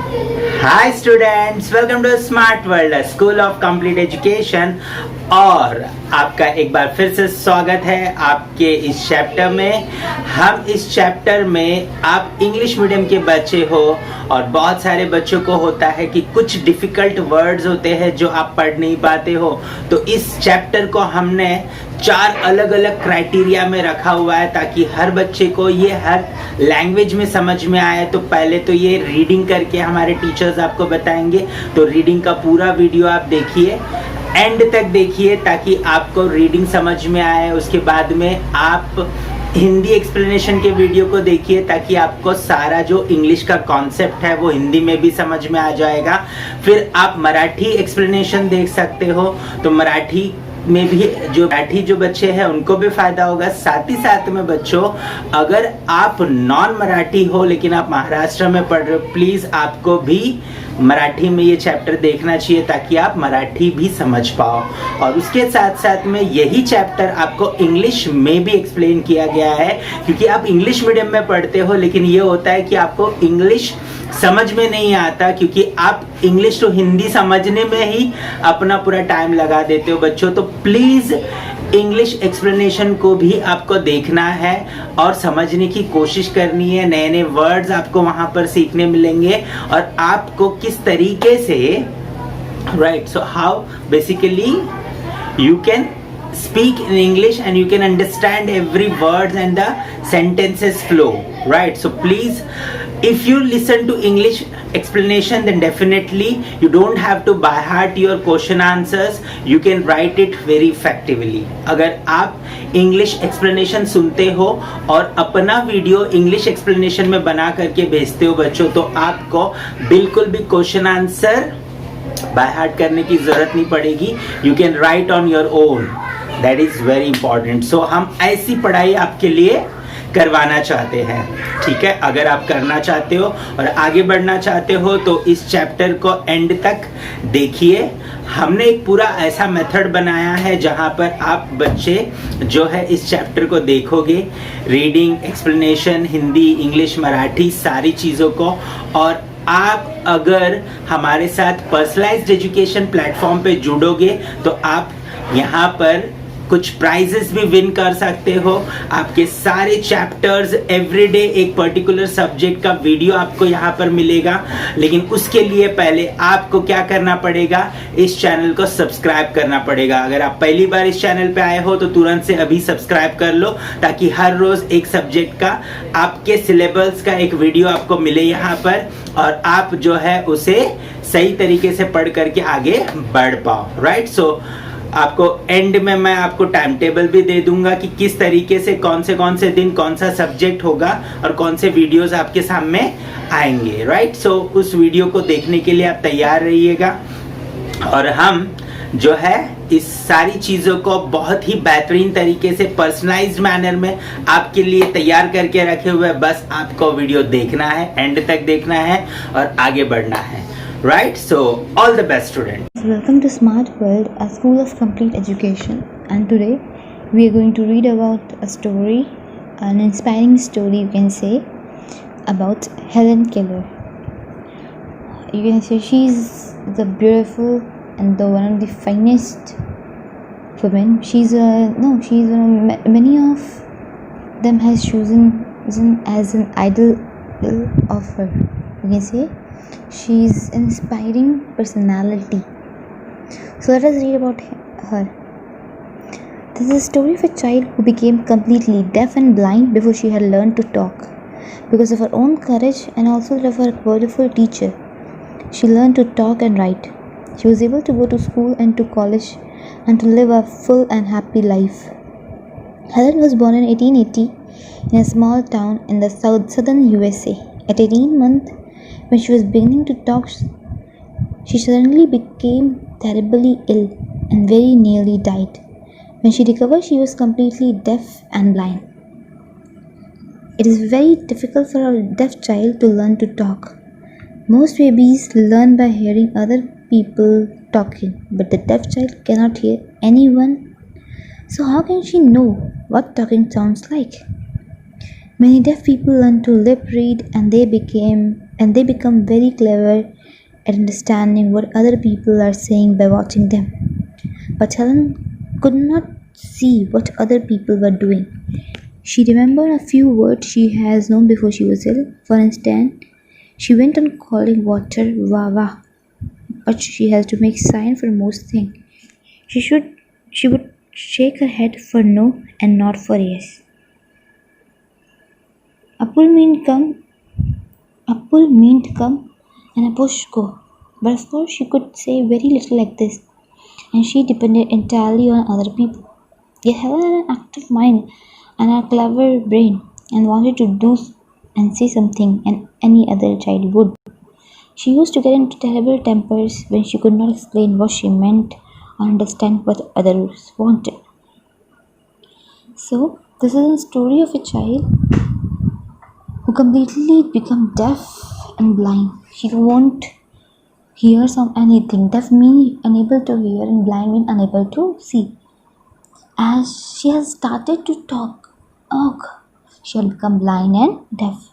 Hi students, welcome to smart world school of complete education. और आपका एक बार फिर से स्वागत है आपके इस चैप्टर में। हम इस चैप्टर में आप इंग्लिश मीडियम के बच्चे हो और बहुत सारे बच्चों को होता है कि कुछ डिफिकल्ट वर्ड्स होते हैं जो आप पढ़ नहीं पाते हो। तो इस चैप्टर को हमने 4 अलग अलग क्राइटेरिया में रखा हुआ है ताकि हर बच्चे को ये हर लैंग्वेज में समझ में आए। तो पहले तो ये रीडिंग करके हमारे टीचर्स आपको बताएंगे, तो रीडिंग का पूरा वीडियो आप देखिए, एंड तक देखिए ताकि आपको रीडिंग समझ में आए। उसके बाद में आप हिंदी एक्सप्लेनेशन के वीडियो को देखिए ताकि आपको सारा जो इंग्लिश का कॉन्सेप्ट है वो हिंदी में भी समझ में आ जाएगा। फिर आप मराठी एक्सप्लेनेशन देख सकते हो, तो मराठी में भी जो बच्चे हैं उनको भी फायदा होगा। साथ ही साथ में बच्चों, अगर आप नॉन मराठी हो लेकिन आप महाराष्ट्र में पढ़ रहे हो, प्लीज आपको भी मराठी में ये चैप्टर देखना चाहिए ताकि आप मराठी भी समझ पाओ। और उसके साथ साथ में यही चैप्टर आपको इंग्लिश में भी एक्सप्लेन किया गया है, क्योंकि आप इंग्लिश मीडियम में पढ़ते हो लेकिन ये होता है कि आपको इंग्लिश समझ में नहीं आता, क्योंकि आप इंग्लिश तो हिंदी समझने में ही अपना पूरा टाइम लगा देते हो बच्चों। तो प्लीज इंग्लिश एक्सप्लेनेशन को भी आपको देखना है और समझने की कोशिश करनी है। नए नए वर्ड्स आपको वहां पर सीखने मिलेंगे और आपको किस तरीके से right, so how basically you can speak in English and you can understand every word and the sentences flow, right? So please, if you listen to English explanation, then definitely you don't have to by heart your question answers, you can write it very effectively. अगर आप English explanation सुनते हो और अपना video English explanation में बना करके भेजते हो बच्चों, तो आपको बिल्कुल भी क्वेश्चन आंसर बाय हार्ट करने की जरूरत नहीं पड़ेगी। You can write on your own, that is very important. So हम ऐसी पढ़ाई आपके लिए करवाना चाहते हैं, ठीक है। अगर आप करना चाहते हो और आगे बढ़ना चाहते हो तो इस चैप्टर को एंड तक देखिए। हमने एक पूरा ऐसा मेथड बनाया है जहां पर आप बच्चे जो है इस चैप्टर को देखोगे, reading, explanation, Hindi, English, Marathi, सारी चीज़ों को। और आप अगर हमारे साथ पर्सनलाइज्ड एजुकेशन प्लेटफॉर्म पे जुड़ोगे तो आप यहाँ पर कुछ प्राइजेस भी विन कर सकते हो। आपके सारे चैप्टर्स एवरीडे एक पर्टिकुलर सब्जेक्ट का वीडियो आपको यहाँ पर मिलेगा। लेकिन उसके लिए पहले आपको क्या करना पड़ेगा, इस चैनल को सब्सक्राइब करना पड़ेगा। अगर आप पहली बार इस चैनल पे आए हो तो तुरंत से अभी सब्सक्राइब कर लो ताकि हर रोज एक सब्जेक्ट का आपके सिलेबस का एक वीडियो आपको मिले यहाँ पर, और आप जो है उसे सही तरीके से पढ़ करके आगे बढ़ पाओ, राइट। सो आपको एंड में मैं आपको टाइम टेबल भी दे दूंगा कि किस तरीके से कौन से दिन कौन सा सब्जेक्ट होगा और कौन से वीडियोस आपके सामने आएंगे, राइट। सो उस वीडियो को देखने के लिए आप तैयार रहिएगा। और हम जो है इस सारी चीज़ों को बहुत ही बेहतरीन तरीके से पर्सनलाइज्ड मैनर में आपके लिए तैयार करके रखे हुए। बस आपको वीडियो देखना है, एंड तक देखना है और आगे बढ़ना है, right? So all the best students. Welcome to Smart World, a school of complete education. And today we are going to read about a story, an inspiring story you can say, about Helen Keller. You can say she's the beautiful and the one of the finest women. She's many of them has chosen as an idol of her. You can say she's an inspiring personality. So let us read about her. This is a story of a child who became completely deaf and blind before she had learned to talk. Because of her own courage and also of her wonderful teacher, she learned to talk and write. She was able to go to school and to college and to live a full and happy life. Helen was born in 1880 in a small town in the southern USA. At 18 months, when she was beginning to talk, she suddenly became terribly ill and very nearly died. When she recovered, she was completely deaf and blind. It is very difficult for a deaf child to learn to talk. Most babies learn by hearing other people talking, but the deaf child cannot hear anyone. So how can she know what talking sounds like? Many deaf people learned to lip read and they became and they become very clever at understanding what other people are saying by watching them. But Helen could not see what other people were doing. She remembered a few words she has known before she was ill. For instance, she went on calling water Wawa, but she has to make sign for most things. She should she would shake her head for no and not for yes. Apple mean come, apple meant come, and a push go. But of course, she could say very little like this, and she depended entirely on other people. Yet Helen had an active mind and a clever brain, and wanted to do and say something, and any other child would. She used to get into terrible tempers when she could not explain what she meant or understand what others wanted. So, this is a story of a child who completely become deaf and blind. She won't hear some anything. Deaf means unable to hear and blind means unable to see. As she has started to talk, she had become blind and deaf.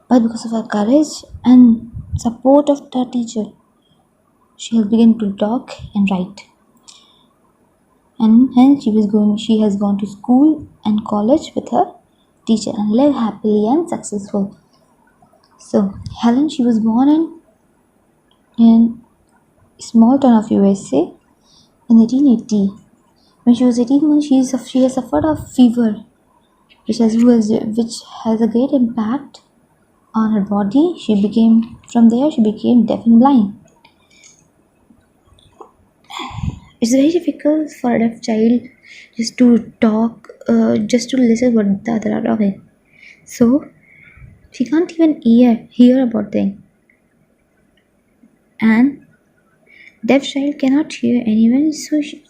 But because of her courage and support of the teacher, she has begun to talk and write. And hence she has gone to school and college with her teacher and live happily and successful. So Helen, she was born in a small town of USA in 1880. When she was 18 months, she has suffered a fever, which has a great impact on her body. She became deaf and blind. It's very difficult for a deaf child just to talk, just to listen what the other are talking. So she can't even hear about things. And deaf child cannot hear anyone, so she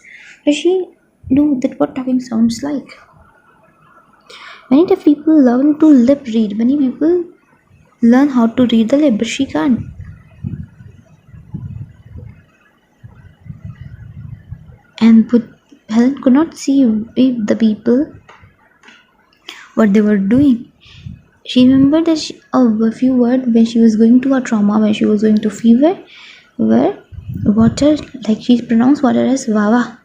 know that what talking sounds like. Many deaf people learn to lip read. Many people learn how to read the lip, but she can't. But Helen could not see the people what they were doing. She remembered that a few words when she was going to a trauma, when she was going to fever, were water, like she pronounced water as Wawa,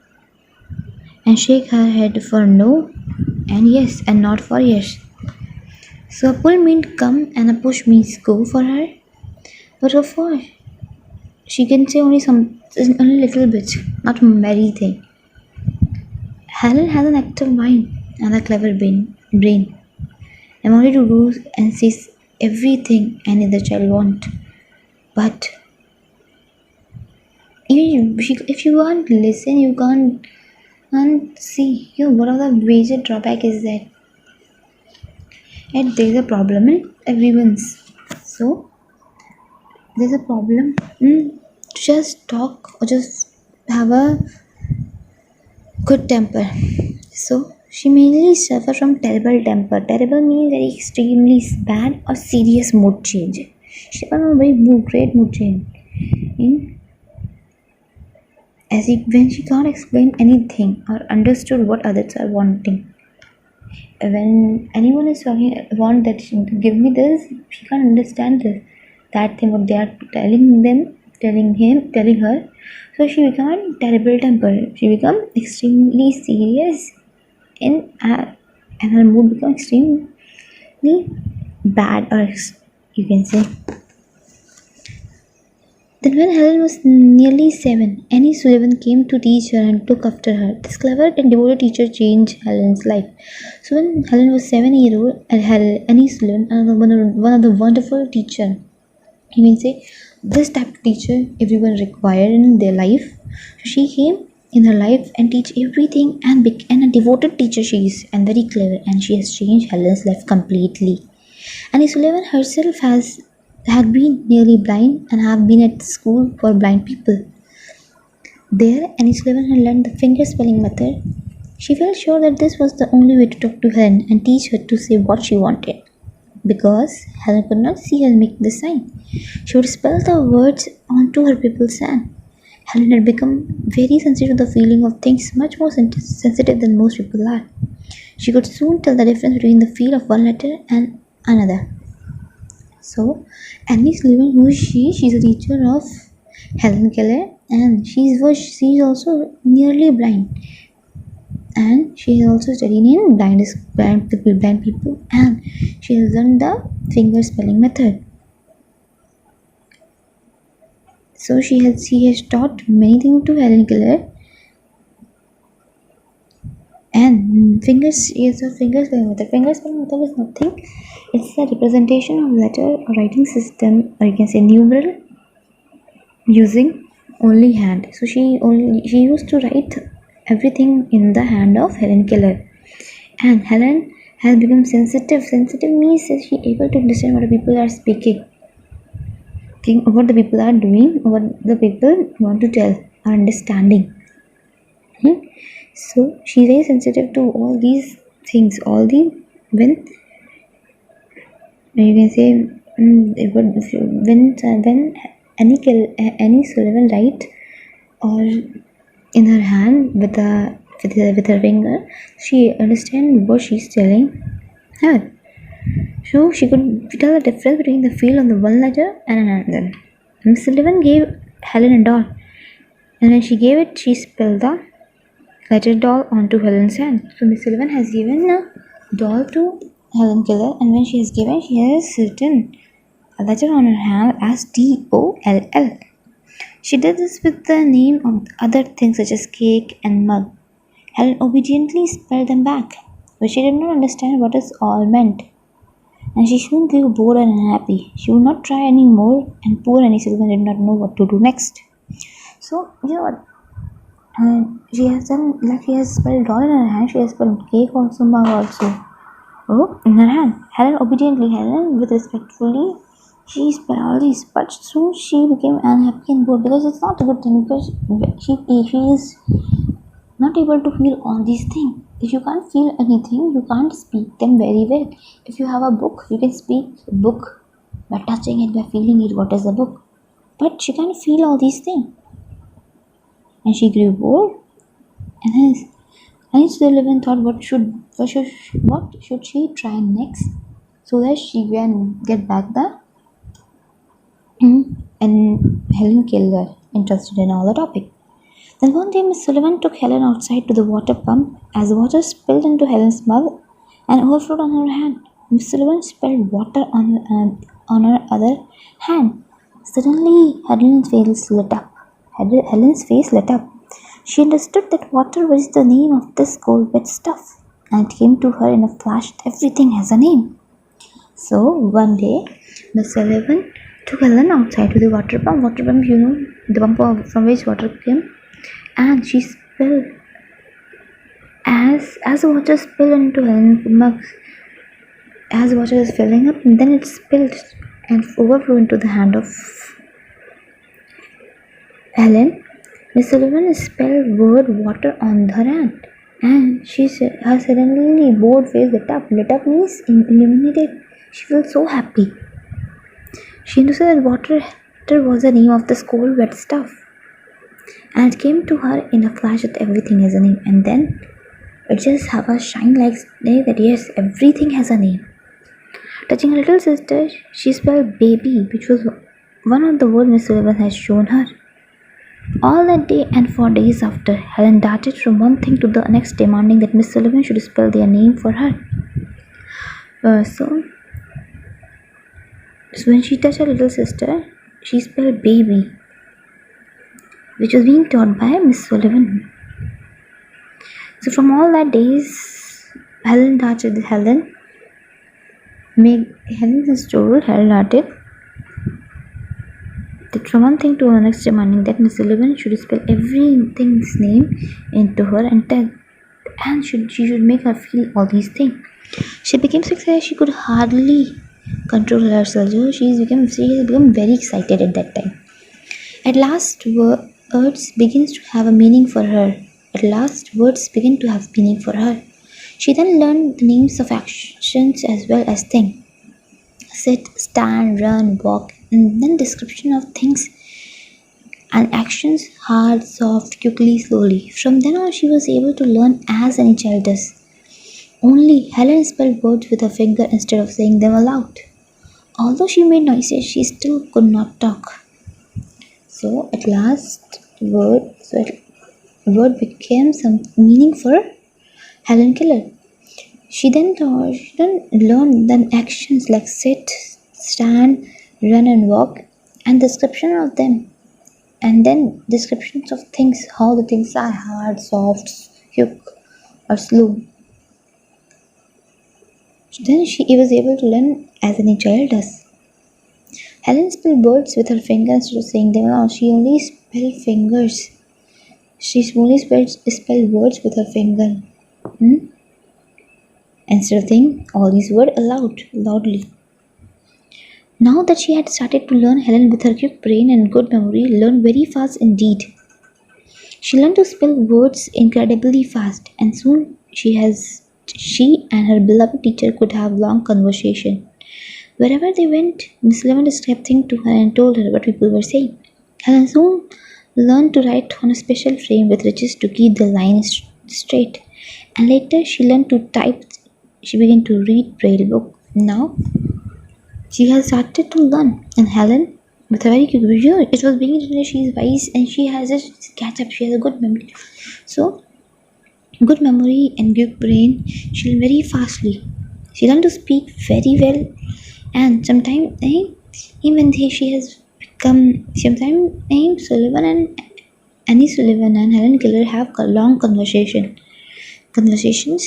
and shake her head for no and yes and not for yes. So a pull means come and a push means go for her. But of course, she can say only only little bit, not many thing. Helen has an active mind and a clever brain. And wanted to do and say everything any other child want. But if you can't listen, you can't see. One of the major drawback is that there's a problem in everyone's. So there's a problem to just talk or just have a good temper. So she mainly suffers from terrible temper. Terrible means very extremely bad or serious mood change. She had a very great mood change. When she can't explain anything or understood what others are wanting. When anyone is want that give me this, she can't understand this, that thing what they are telling her. So she became terrible temper. She became extremely serious and her mood became extremely bad, or you can say. Then when Helen was nearly 7, Annie Sullivan came to teach her and took after her. This clever and devoted teacher changed Helen's life. So when Helen was 7-year-old, Annie Sullivan, one of the wonderful teacher, you can say this type of teacher everyone required in their life. She came in her life and teach everything and became a devoted teacher she is, and very clever, and she has changed Helen's life completely. Annie Sullivan herself had been nearly blind and have been at school for blind people. There, Annie Sullivan had learned the finger spelling method. She felt sure that this was the only way to talk to Helen and teach her to say what she wanted. Because Helen could not see her make the sign, she would spell the words onto her pupil's hand. Helen had become very sensitive to the feeling of things, much more sensitive than most people are. She could soon tell the difference between the feel of one letter and another. So Annie Sullivan, who is she? She's a teacher of Helen Keller, and she's also nearly blind, and she has also studied in blind people, and she has learned the finger spelling method. So she has taught many things to Helen Keller, and fingers is a finger spelling method. Finger spelling method is nothing. It's the representation of letter or writing system, or you can say numeral, using only hand. So she used to write everything in the hand of Helen Keller, and Helen has become sensitive. Sensitive means that she able to understand what the people are speaking, what the people are doing, what the people want to tell, or understanding. So she's very sensitive to all these things. All the when you can say when any Sullivan write or in her hand with her finger, she understand what she's telling her. So she could tell the difference between the feel on the one letter and another. Miss Sullivan gave Helen a doll, and when she gave it, she spelled the letter doll onto Helen's hand. So Miss Sullivan has given a doll to Helen Keller, and when she has written a letter on her hand as DOLL. She did this with the name of other things such as cake and mug. Helen obediently spelled them back, but she did not understand what it all meant, and she soon grew bored and unhappy. She would not try any more, and poor Annie Sullivan did not know what to do next. So, you know what? She has spelled doll in her hand, she has spelled cake also, mug also. Oh, in her hand. Helen with respectfully, she spelled all these, but soon she became unhappy and bored, because it's not a good thing, because she is not able to feel all these things. If you can't feel anything, you can't speak them very well. If you have a book, you can speak a book by touching it, by feeling it, what is the book. But she can't feel all these things. And she grew bored, and hence Annie Sullivan thought what should she try next, so that she can get back the and Helen Keller interested in all the topic. Then one day Miss Sullivan took Helen outside to the water pump. As water spilled into Helen's mug and overflowed on her hand, Miss Sullivan spilled water on her other hand. Suddenly Helen's face lit up. She understood that water was the name of this cold wet stuff, and it came to her in a flash that everything has a name. So one day Miss Sullivan took Helen outside to the water pump. The pump from which water came, and she spilled as the water spilled into Helen's mug. As water is filling up, and then it spilled and overflowed into the hand of Helen. Miss Sullivan spelled word water on her hand, and her suddenly bored face lit up. Lit up means illuminated. She felt so happy. She understood that water was the name of this cold wet stuff, and it came to her in a flash that everything has a name. And then it just have a shine like day that yes, everything has a name. Touching her little sister, she spelled baby, which was one of the words Miss Sullivan had shown her. All that day and for days after, Helen darted from one thing to the next, demanding that Miss Sullivan should spell their name for her. So when she touched her little sister, she spelled baby, which was being taught by Miss Sullivan. So from all that days, Helen darted. Helen has told Helen darted that from one thing to the next, demanding that Miss Sullivan should spell everything's name into her and she should make her feel all these things. She became so excited she could hardly control herself. So she has become very excited at that time. At last, words begin to have meaning for her. She then learned the names of actions as well as things. Sit, stand, run, walk, and then description of things and actions: hard, soft, quickly, slowly. From then on, she was able to learn as any child does. Only Helen spelled words with her finger instead of saying them aloud. Although she made noises, she still could not talk. So at last, word became some meaning for Helen Keller. She then learned then actions like sit, stand, run, and walk, and description of them, and then descriptions of things, how the things are hard, soft, quick, or slow. Then she was able to learn as any child does. Helen spelled words with her fingers instead of saying them out. She only spelled fingers. She only spelled words with her finger. Hmm? Instead of saying all these words loudly. Now that she had started to learn, Helen, with her quick brain and good memory, learned very fast indeed. She learned to spell words incredibly fast, and soon she and her beloved teacher could have long conversation. Wherever they went, Miss Lemon described things to her and told her what people were saying. Helen soon learned to write on a special frame with ridges to keep the lines straight, and later she learned to type. She began to read Braille book. Now she has started to learn, and Helen, with a very quick visual, it was beginning to she is wise and she has a catch up. She has a good memory. So, good memory and good brain. She learned very fastly. She learned to speak very well, and sometimes even she has become sometimes Sullivan and Annie Sullivan and Helen Keller have a long conversations,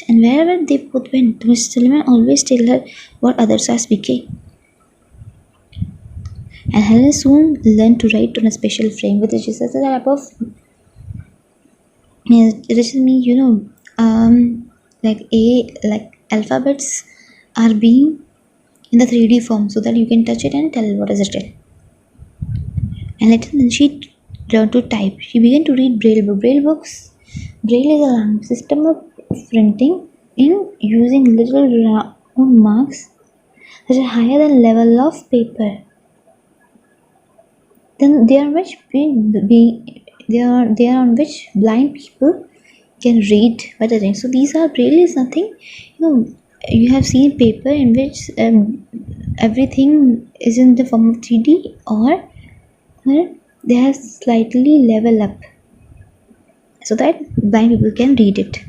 and wherever they both went, Mr. Sullivan always tell her what others are speaking. And Helen soon learned to write on a special frame with which is a type of which means like alphabets are being in the 3D form so that you can touch it and tell what is it. And later then she learned to type. She began to read Braille book. Braille is a system of printing in using little round marks that are higher than level of paper. Then they are on which blind people can read better things. So these are Braille is nothing. You have seen paper in which everything is in the form of 3D or they have slightly level up so that blind people can read it.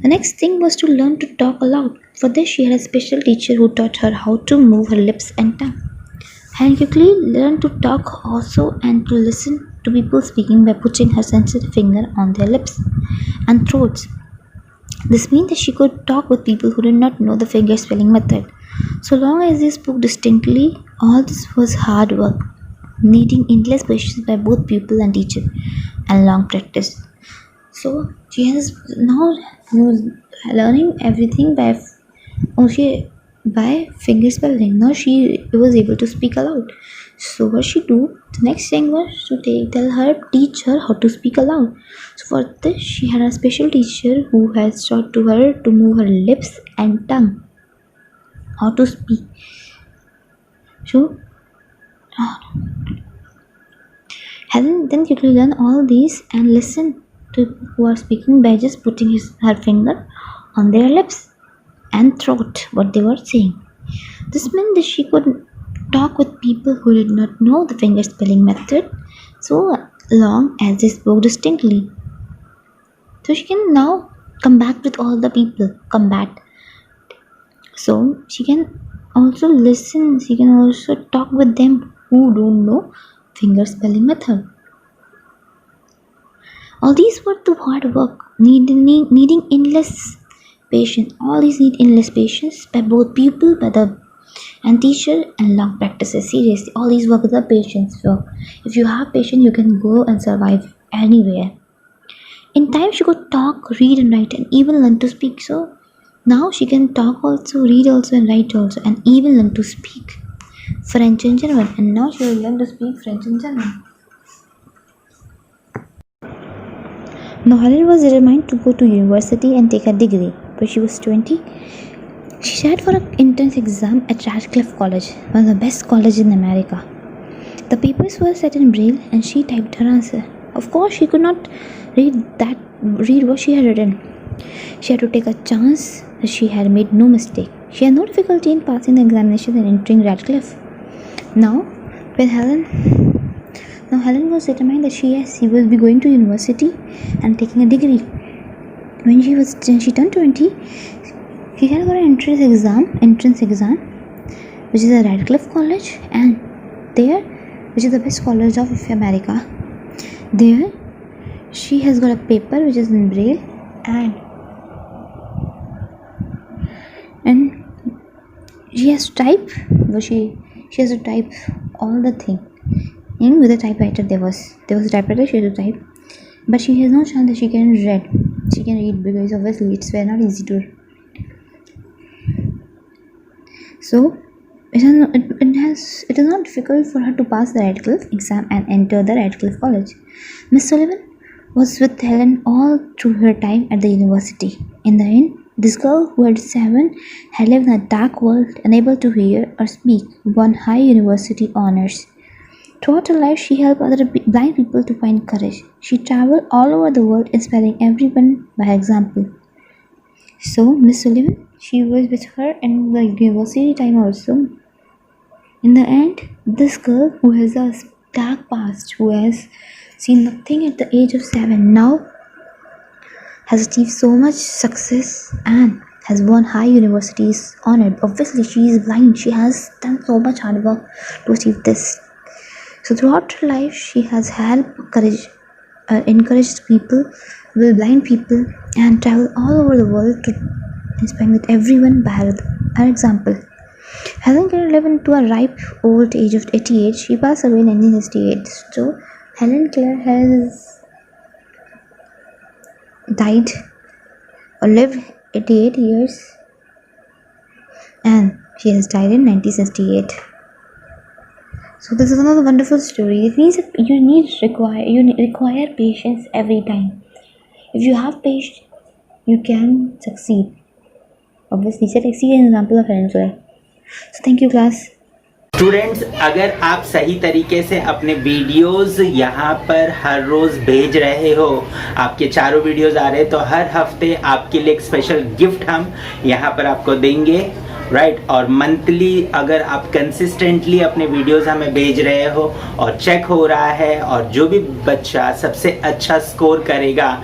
The next thing was to learn to talk aloud. For this, she had a special teacher who taught her how to move her lips and tongue. Helen quickly learned to talk also and to listen to people speaking by putting her sensitive finger on their lips and throats. This means that she could talk with people who did not know the finger spelling method. So long as they spoke distinctly, all this was hard work, needing endless patience by both pupil and teacher and long practice. So she has now learning everything by finger spelling. Now she was able to speak aloud. So what she do? The next thing was to teach her how to speak aloud. So for this, she had a special teacher who has taught to her to move her lips and tongue, how to speak. So Helen then quickly learn all these and listen to who are speaking by just putting her finger on their lips and throat what they were saying. This meant that she could talk with people who did not know the finger spelling method so long as they spoke distinctly. So she can now combat with all the people. So she can also listen, she can also talk with them who don't know finger spelling method. All these were too hard work, needing endless patience. All these need endless patience by both pupil, and teacher, and long practices. Seriously, all these work with the patience. So if you have patience, you can go and survive anywhere. In time, she could talk, read, and write, and even learn to speak. So now she can talk also, read also, and write also, and even learn to speak French and German. And now she will learn to speak French and German. Now Helen was determined to go to university and take a degree. When she was 20, she sat for an entrance exam at Radcliffe College, one of the best colleges in America. The papers were set in Braille and she typed her answer. Of course, she could not read what she had written. She had to take a chance that she had made no mistake. She had no difficulty in passing the examination and entering Radcliffe. Now Helen was determined that she would be going to university and taking a degree. When she turned 20, she had got an entrance exam, which is a Radcliffe College, and there, which is the best college of America. There, she has got a paper which is in Braille, and she has to type. She has to type all the thing. And with a typewriter, there was a typewriter she had to type, but she has no chance that she can read. She can read because obviously it's very not easy to. So it is not difficult for her to pass the Radcliffe exam and enter the Radcliffe College. Miss Sullivan was with Helen all through her time at the university. In the end, this girl, who at 7 had lived in a dark world, unable to hear or speak, won high university honors. Throughout her life, she helped other blind people to find courage. She traveled all over the world, inspiring everyone by her example. So, Miss Sullivan, she was with her in the university time also. In the end, this girl, who has a dark past, who has seen nothing at the age of 7, now has achieved so much success and has won high universities honor. Obviously, she is blind. She has done so much hard work to achieve this. So throughout her life, she has encouraged people, blind people, and traveled all over the world to inspire everyone by her example. Helen Keller lived into a ripe old age of 88. She passed away in 1968. So Helen Keller has died or lived 88 years, and she has died in 1968. So this is another wonderful story. It means that you require patience every time. If you have patience, you can succeed. Obviously, set an example of Helen Keller. So thank you, class. Students, अगर आप सही तरीके से अपने videos यहाँ पर हर रोज भेज रहे हो, आपके चारों वीडियोस आ रहे हैं, तो हर हफ्ते आपके लिए एक स्पेशल गिफ्ट हम यहाँ पर आपको देंगे, राइट। और मंथली अगर आप कंसिस्टेंटली अपने वीडियोस हमें भेज रहे हो और चेक हो रहा है, और जो भी बच्चा सबसे अच्छा स्कोर करेगा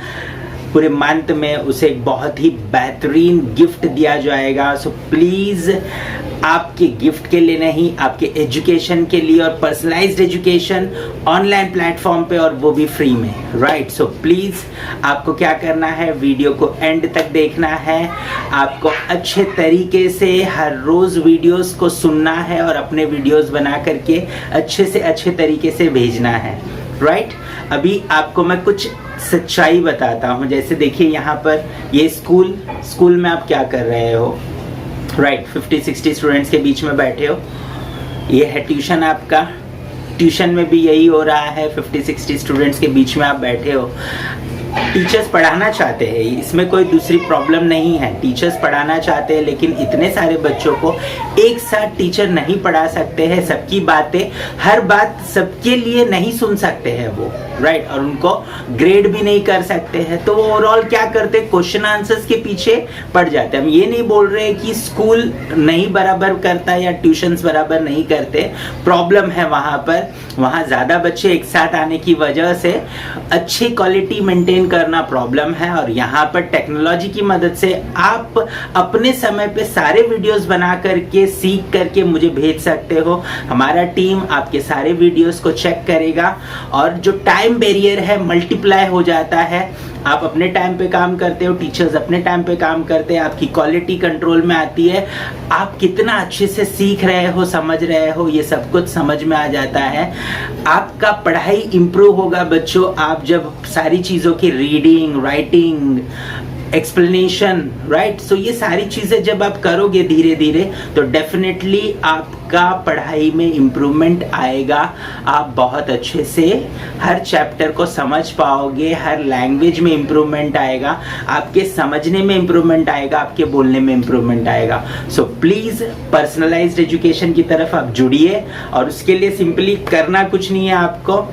पूरे मंथ में, उसे एक बहुत ही बेहतरीन गिफ्ट दिया जाएगा। सो प्लीज़, आपके गिफ्ट के लिए नहीं, आपके एजुकेशन के लिए, और पर्सनलाइज्ड एजुकेशन ऑनलाइन प्लेटफॉर्म पे, और वो भी फ्री में, राइट। सो प्लीज़, आपको क्या करना है, वीडियो को एंड तक देखना है, आपको अच्छे तरीके से हर रोज़ वीडियोस को सुनना है और अपने वीडियोस बना करके अच्छे से अच्छे तरीके से भेजना है, राइट। अभी आपको मैं कुछ सच्चाई बताता हूँ। जैसे देखिए, यहाँ पर ये स्कूल में आप क्या कर रहे हो, राइट। 50-60 स्टूडेंट्स के बीच में बैठे हो। ये है ट्यूशन आपका, ट्यूशन में भी यही हो रहा है, 50-60 स्टूडेंट्स के बीच में आप बैठे हो। टीचर्स पढ़ाना चाहते हैं, इसमें कोई दूसरी प्रॉब्लम नहीं है। टीचर्स पढ़ाना चाहते हैं, लेकिन इतने सारे बच्चों को एक साथ टीचर नहीं पढ़ा सकते हैं। सबकी बातें, हर बात सबके लिए नहीं सुन सकते हैं वो, राइट। और उनको ग्रेड भी नहीं कर सकते हैं, तो वो ओवरऑल क्या करते हैं, क्वेश्चन आंसर्स के पीछे पड़ जाते हैं। हम ये नहीं बोल रहे कि स्कूल नहीं बराबर करता या ट्यूशन्स बराबर नहीं करते, प्रॉब्लम है वहाँ पर। वहाँ ज़्यादा बच्चे एक साथ आने की वजह से अच्छी क्वालिटी मेंटेन करना प्रॉब्लम है। और यहाँ पर टेक्नोलॉजी की मदद से आप अपने समय पे सारे वीडियोस बना करके, सीख करके मुझे भेज सकते हो। हमारा टीम आपके सारे वीडियोस को चेक करेगा, और जो टाइम बैरियर है मल्टीप्लाई हो जाता है। आप अपने टाइम पे काम करते हो, टीचर्स अपने टाइम पे काम करते हैं, आपकी क्वालिटी कंट्रोल में आती है। आप कितना अच्छे से सीख रहे हो, समझ रहे हो, ये सब कुछ समझ में आ जाता है। आपका पढ़ाई इंप्रूव होगा बच्चों, आप जब सारी चीज़ों की रीडिंग, राइटिंग, एक्सप्लेनेशन, राइट। सो ये सारी चीज़ें जब आप करोगे धीरे धीरे, तो डेफिनेटली आपका पढ़ाई में इम्प्रूवमेंट आएगा। आप बहुत अच्छे से हर चैप्टर को समझ पाओगे, हर लैंग्वेज में इम्प्रूवमेंट आएगा, आपके समझने में इम्प्रूवमेंट आएगा, आपके बोलने में इम्प्रूवमेंट आएगा। सो प्लीज़, पर्सनलाइज्ड एजुकेशन की तरफ आप जुड़िए, और उसके लिए सिंपली करना कुछ नहीं है आपको।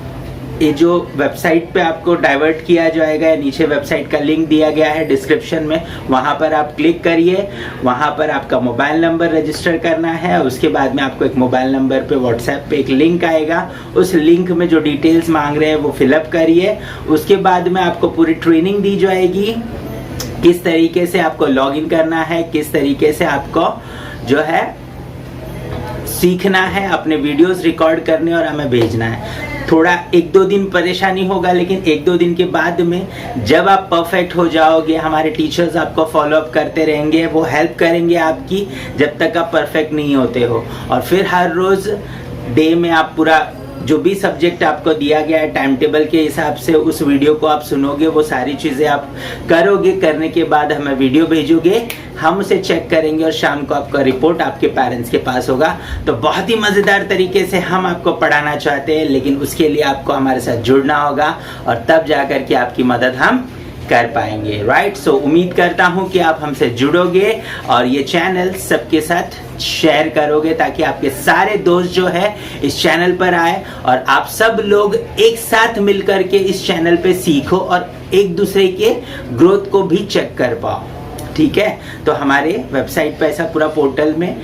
ये जो वेबसाइट पे आपको डाइवर्ट किया जाएगा, नीचे वेबसाइट का लिंक दिया गया है डिस्क्रिप्शन में, वहाँ पर आप क्लिक करिए। वहाँ पर आपका मोबाइल नंबर रजिस्टर करना है। उसके बाद में आपको एक मोबाइल नंबर पे व्हाट्सएप पे एक लिंक आएगा, उस लिंक में जो डिटेल्स मांग रहे हैं वो फिलअप करिए। उसके बाद में आपको पूरी ट्रेनिंग दी जाएगी, किस तरीके से आपको लॉगिन करना है, किस तरीके से आपको जो है सीखना है, अपने वीडियोस रिकॉर्ड करने और हमें भेजना है। थोड़ा 1-2 दिन परेशानी होगा, लेकिन 1-2 दिन के बाद में जब आप परफेक्ट हो जाओगे, हमारे टीचर्स आपको फॉलो अप करते रहेंगे, वो हेल्प करेंगे आपकी जब तक आप परफेक्ट नहीं होते हो। और फिर हर रोज़ डे में आप पूरा जो भी सब्जेक्ट आपको दिया गया है टाइम टेबल के हिसाब से उस वीडियो को आप सुनोगे, वो सारी चीज़ें आप करोगे। करने के बाद हमें वीडियो भेजोगे, हम उसे चेक करेंगे और शाम को आपका रिपोर्ट आपके पेरेंट्स के पास होगा। तो बहुत ही मज़ेदार तरीके से हम आपको पढ़ाना चाहते हैं, लेकिन उसके लिए आपको हमारे साथ जुड़ना होगा और तब जाकर के आपकी मदद हम कर पाएंगे, राइट। सो उम्मीद करता हूं कि आप हमसे जुड़ोगे और ये चैनल सबके साथ शेयर करोगे, ताकि आपके सारे दोस्त जो है इस चैनल पर आए और आप सब लोग एक साथ मिलकर के इस चैनल पे सीखो और एक दूसरे के ग्रोथ को भी चेक कर पाओ, ठीक है। तो हमारे वेबसाइट पे ऐसा पूरा पोर्टल में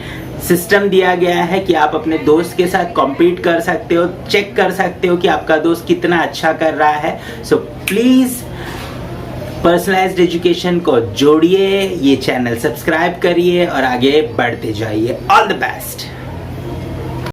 सिस्टम दिया गया है कि आप अपने दोस्त के साथ कॉम्पीट कर सकते हो, चेक कर सकते हो कि आपका दोस्त कितना अच्छा कर रहा है। सो प्लीज़ पर्सनलाइज्ड एजुकेशन को जोड़िए, ये चैनल सब्सक्राइब करिए और आगे बढ़ते जाइए। All the best.